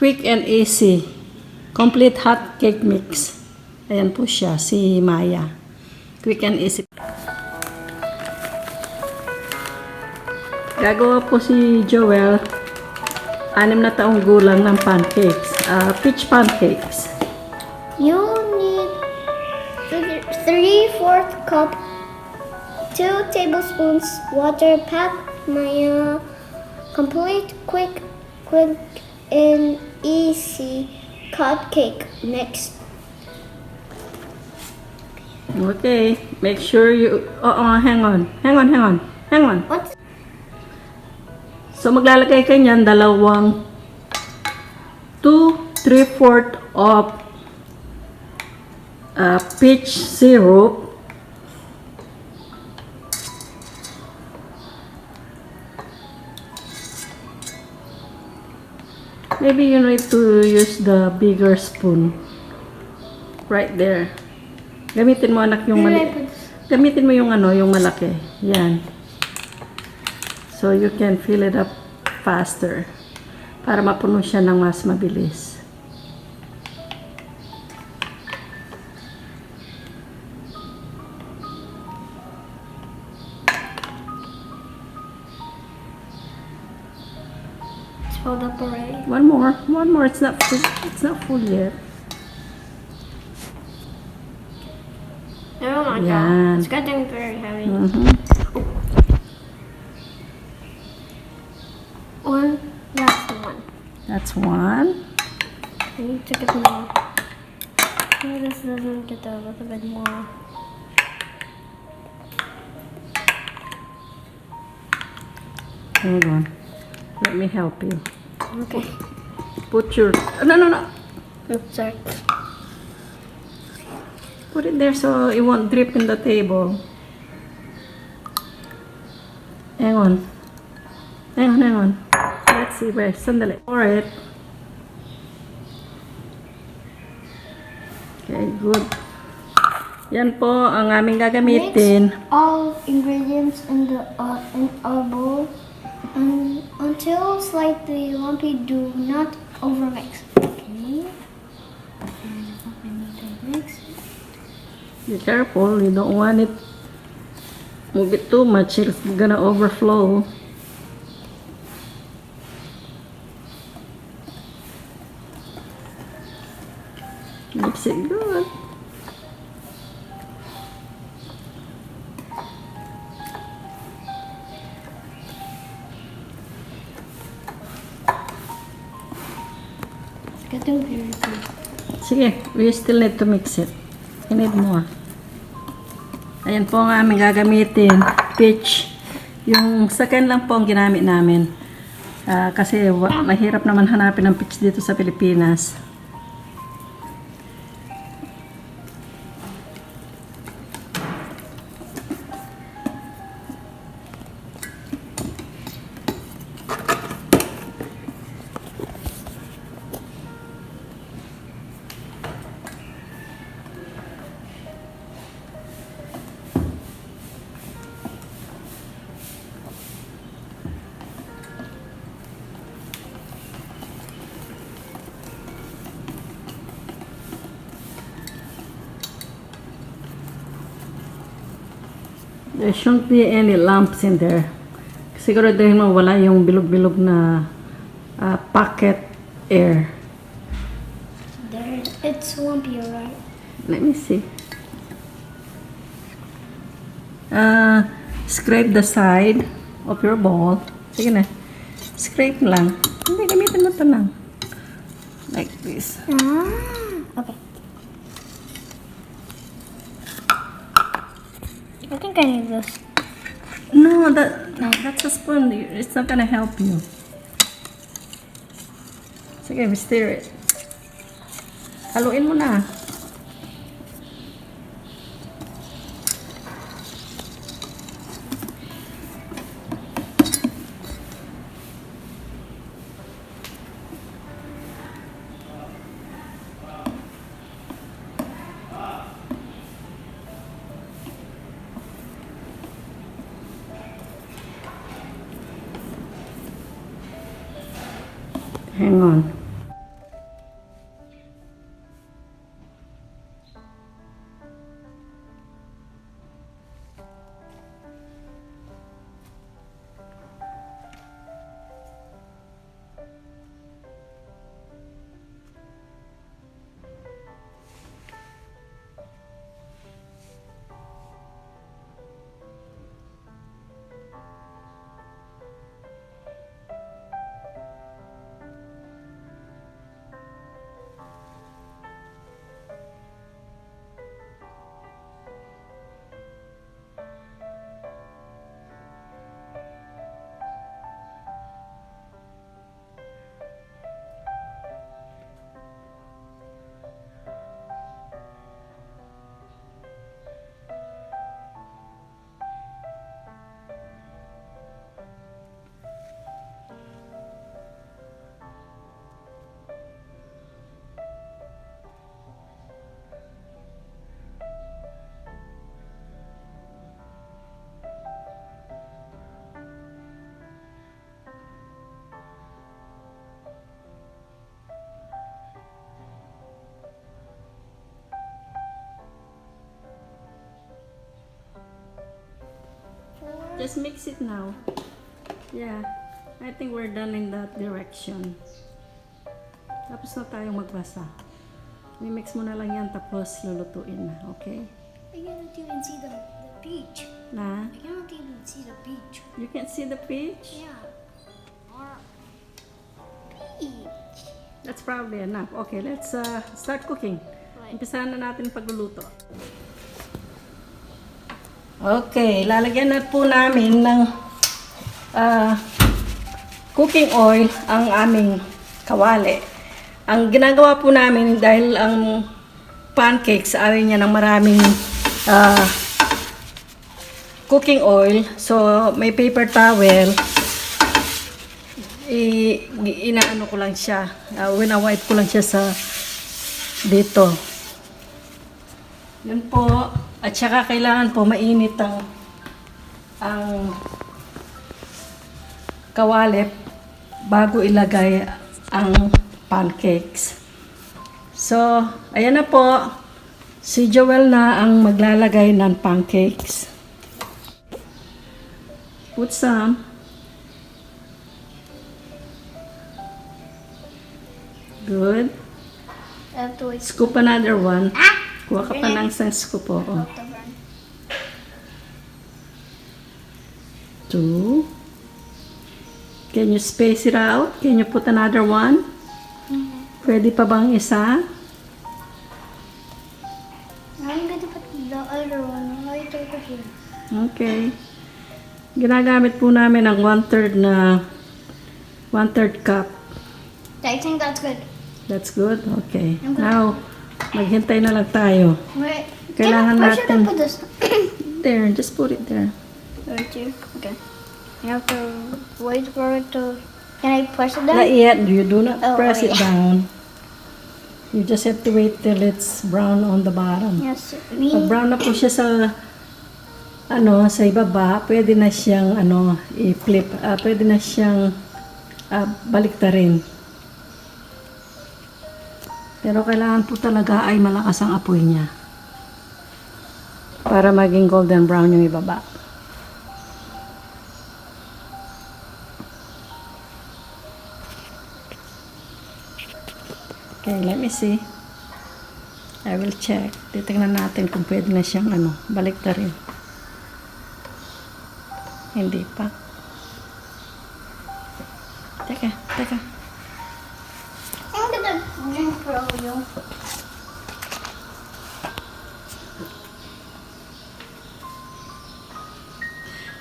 Quick and easy. Complete hot cake mix. Ayan po siya, si Maya. Quick and easy. Gagawa po si Joel 6 na taong gulang ng pancakes. Peach pancakes. You need 3/4 cup, 2 tablespoons water, pack Maya. Complete quick and easy hot cake mix. Okay, make sure you... hang on. What? So, maglalagay kayo niyan 2/3 of peach syrup. Maybe you need to use the bigger spoon. Right there. Gamitin mo anak yung mali. Gamitin mo yung yung malaki. Yan. So you can fill it up faster. Para mapuno siya ng mas mabilis. It's filled up already. One more. It's not full. It's not full yet. Oh my Yan. god. It's getting very heavy. Last one. That's one. I need to get more. Maybe this doesn't get a little bit more. Hang on. Let me help you. Okay. Put your... No. Oops, sorry. Put it there so it won't drip in the table. Hang on. Let's see. Wait, sandali. Pour it. Okay, good. Yan po ang aming gagamitin. Mix all ingredients in a bowl until slightly lumpy. Do not overmix. Okay. And open the mix. Be careful, you don't want it move it too much, it's gonna overflow. Mix it good. It's getting very good. Sige, we still need to mix it. You need more. Ayan po ang aming gagamitin. Peach. Yung second lang po ang ginamit namin. Kasi mahirap naman hanapin ng peach dito sa Pilipinas. There shouldn't be any lumps in there. Siguraduhin mo wala yung bilog-bilog na pocket air. There, it's lumpy, alright. Let me see. Scrape the side of your bowl. Sige na. Scrape lang. Hindi, gamitin mo ito lang. Like this. Okay. I think I need this. No, that's a spoon. It's not gonna help you. Sige, stir it. Haluin mo na. Hang on. just mix it now. Yeah, I think we're done in that direction. Tapos na tayong magbasa. I-mix mo na lang yan, tapos lulutuin na, okay? I cannot even see the peach. Na? I cannot even see the peach. You can't see the peach? Yeah. Or peach. That's probably enough. Okay, let's start cooking. Right. Umpisahan na natin pagluluto. Okay, lalagyan na po namin ng cooking oil ang aming kawali. Ang ginagawa po namin dahil ang pancakes ayaw niya ng maraming cooking oil. So, may paper towel. Inaano ko lang siya. Wina-wipe ko lang siya sa dito. Yun po. At saka kailangan po mainit ang kawali bago ilagay ang pancakes. So, ayan na po. Si Joel na ang maglalagay ng pancakes. Put some. Good. I have to wait. Scoop another one. Kuha ka pa ng isang scoop. Oh. 2. Can you space it out? Can you put another one? Pwede pa bang isa? I'm going to put the other one right over here. Okay. Ginagamit po namin ang 1/3 cup. I think that's good. That's good? Okay. Now, maghintay na lang tayo. Wait. Kailangan Where should I natin- put this? There, just put it there. Right here. Okay. You have to wait for it to. Can I press it Not down? yet. You do not Oh, press it yeah. down. You just have to wait till it's brown on the bottom. Yes. Pag brown na po siya sa sa ibaba, pwede na siyang i-flip. Pwede na siyang baliktarin. Pero kailangan po talaga ay malakas ang apoy niya. Para maging golden brown yung ibaba. Okay, let me see. I will check. Titingnan natin kung pwede na siyang baliktarin. Hindi pa. Teka. I'm gonna drink for you.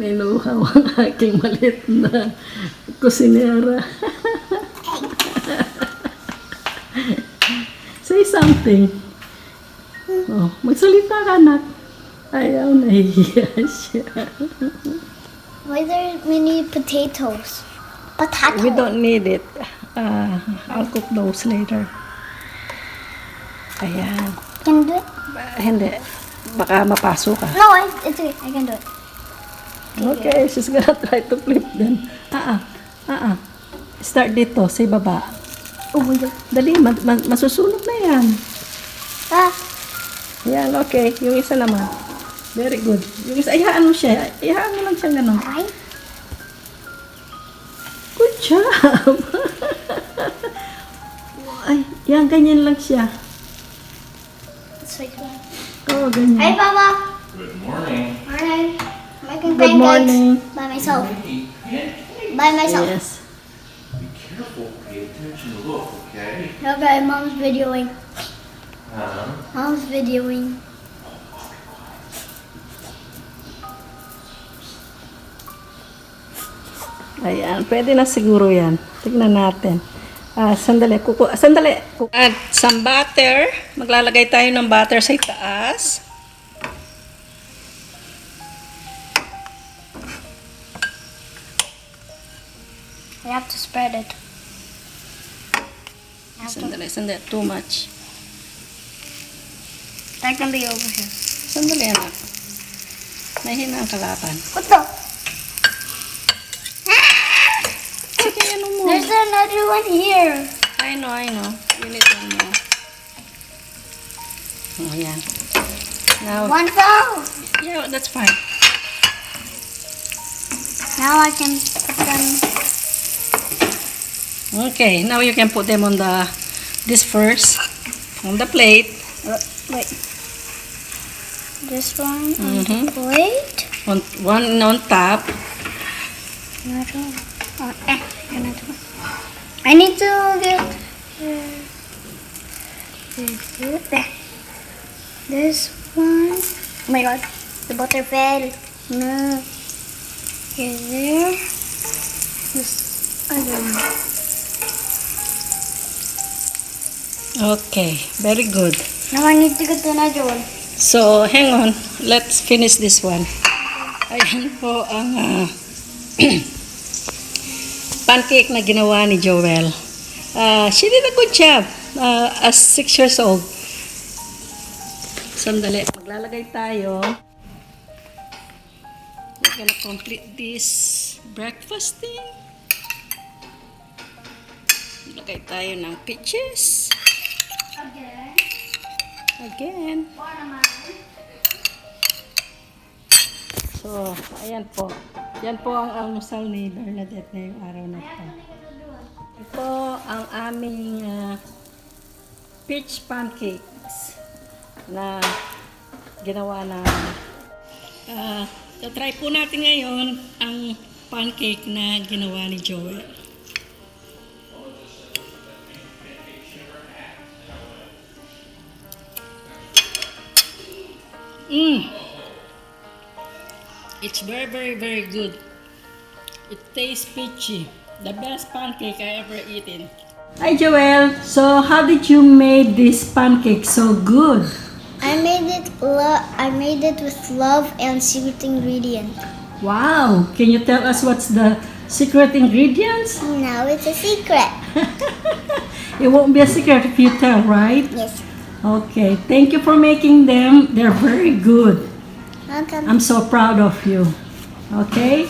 Niluhaw ang aking maliit na kusinera. Say something. Oh, magsalita ka, anak. Ayaw, nahihiya siya. Why there we need potatoes? Potato. We don't need it. I'll cook those later. Ayan. Can you do it? Hindi. Baka mapasok ka. No, it's okay. I can do it. Okay, she's gonna try to flip then. Start dito, sa baba. Oh my god. Dali, masusunog na yan. Ah. Yan, okay. Yung isa naman. Very good. Yung isa, ihaan mo siya. Ihaan mo lang siya gano'n. Ay. Good job! Ay, yan, ganyan lang siya. It's like that. Oo, ganyan. Hey, Papa. Good morning. Morning. Making Good morning. pancakes by myself. By myself. Yes. Be careful. Pay attention to look, okay? Okay, Mom's videoing. Uh-huh. Mom's videoing. Ayan, pwede na siguro yan. Tignan natin. Sandali. Sandali. Add some butter. Maglalagay tayo ng butter sa itaas. I have to spread it. Sandali. Too much. That can be over here. Sandali, anak. Mahina ang kalaban. What the? Sige, ano mo? There's another one here. I know. You need one more. Oh, yan. Now, One fell. yeah, that's fine. Now I can put them. Okay, now you can put them on this first, on the plate. Wait. This one on the plate. One on top. Another one. Another one. I need to get there. This one. Oh my god, the butter fell. No. Okay, there. This other one. Okay, very good. Now I need to get another one. So, hang on. Let's finish this one. Ayan po ang pancake na ginawa ni Joel. She did a good job as 6 years old. Sandali, maglalagay tayo. We're gonna complete this breakfast thing. Lagay tayo ng peaches. Again. So, ayan po. Yan po ang almusal ni Bernadette ngayong araw na ito. Ito ang aming peach pancakes na ginawa na try po natin ngayon ang pancake na ginawa ni Joel. It's very, very, very good. It tastes peachy. The best pancake I ever eaten. Hi Joel. So how did you make this pancake so good? I made it with love and secret ingredient. Wow. Can you tell us what's the secret ingredients? Now it's a secret. It won't be a secret if you tell, right? Yes. Okay. Thank you for making them. They're very good. Welcome. I'm so proud of you. Okay?